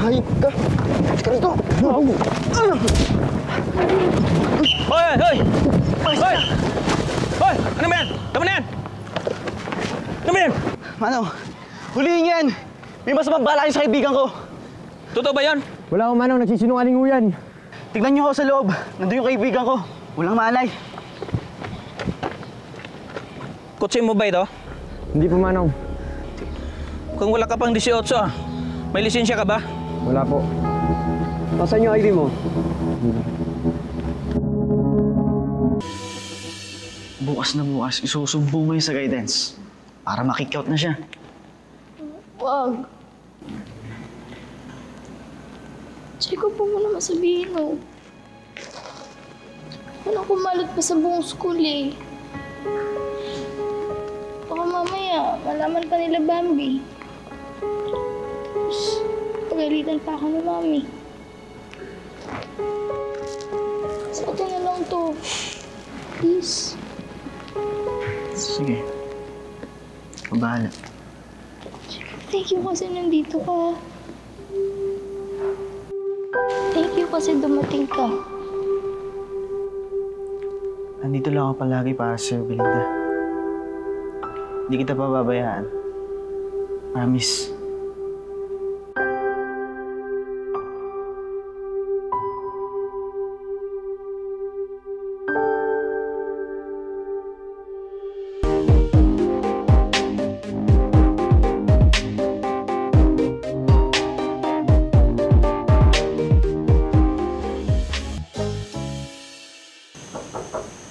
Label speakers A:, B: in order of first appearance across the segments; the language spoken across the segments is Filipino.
A: Hayop ka! Sige rito!
B: Hoy! Hoy! Hoy! Hoy! Ano ba yan? Tama na yan! Ano ba yan?
A: Manong, huliin yan! May masamang bala sa kaibigan ko!
B: Totoo ba yan?
C: Wala akong manong, nagsisinungaling ho yan.
A: Tignan niyo ako sa loob. Nandun yung kaibigan ko. Walang malay.
B: Kutsi mo ba ito?
C: Hindi po manong.
B: Kung wala ka pang 18 may lisensya ka ba?
C: Wala po.
A: Nasaan yung ID mo? Bukas na bukas, isusumbong mo yun sa guidance. Para makick-out na siya.
D: Wag. Jacob, huwag mo naman sabihin, no. Walang kumalat pa sa buong school, eh. Baka mamaya, malaman pa nila Bambi. Tapos, pagalitan pa ako ni Mami. Sa atin na lang to. Please.
A: Sige. Ikaw bahala.
D: Jacob, thank you kasi nandito ka. Thank you kasi dumating ka.
A: Nandito lang ako palagi para sa'yo, Belinda. Hindi kita pababayaan. Promise.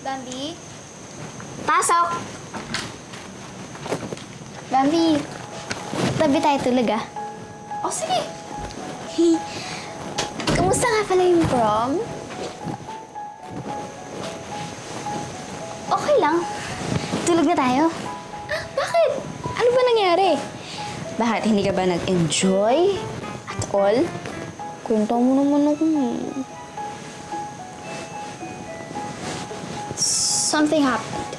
D: Bambi? Pasok! Bambi, tabi tayo tulog ah.
E: O, sige. Kamusta nga pala yung prom?
D: Okay lang. Tulog na tayo.
E: Ah, bakit? Ano ba nangyari? Bakit hindi ka ba nag-enjoy at all? Kwento mo naman ako.
D: Something happened.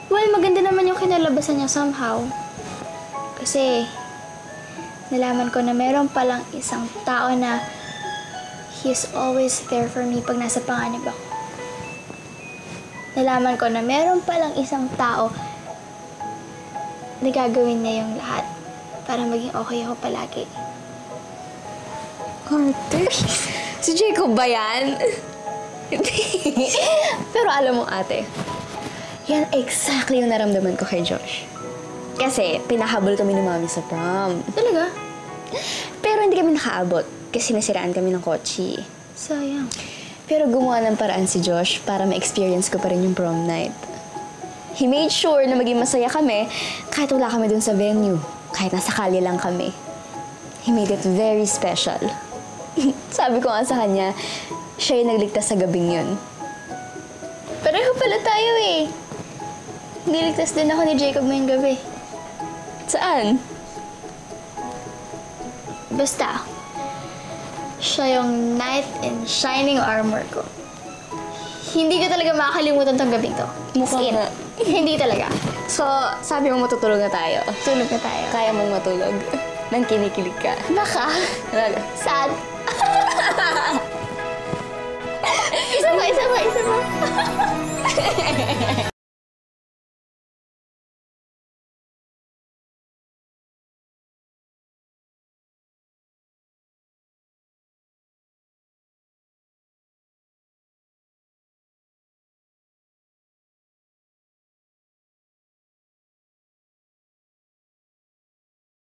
D: Well, maganda naman yung kinalabasan niya somehow. Kasi, nalaman ko na meron palang isang tao na he's always there for me pag nasa panganib ako. Nalaman ko na meron palang isang tao na gagawin niya yung lahat para maging okay ako palagi.
E: Carter? Si Jacob ba yan? Pero alam mo, ate, yan exactly yung naramdaman ko kay Josh. Kasi pinahabol kami ni Mami sa prom.
D: Talaga?
E: Pero hindi kami nakaabot kasi nasiraan kami ng kotse.
D: Sayang.
E: Pero gumawa ng paraan si Josh para ma-experience ko pa rin yung prom night. He made sure na maging masaya kami kahit wala kami dun sa venue. Kahit nasa kalye lang kami. He made it very special. Sabi ko nga sa kanya, siya yung nagligtas sa gabing yun.
D: Pareho pala tayo eh. Niligtas din ako ni Jacob ngayong gabi.
E: Saan?
D: Basta, siya yung knight in shining armor ko. Hindi ko talaga makakalimutan tong gabing to.
E: Mukhang nga.
D: Hindi talaga.
E: So, sabi mo matutulog na tayo.
D: Tulog na tayo.
E: Kaya mong matulog. Nang kinikilig ka.
D: Baka.
E: Talaga.
D: Saan? Isa pa.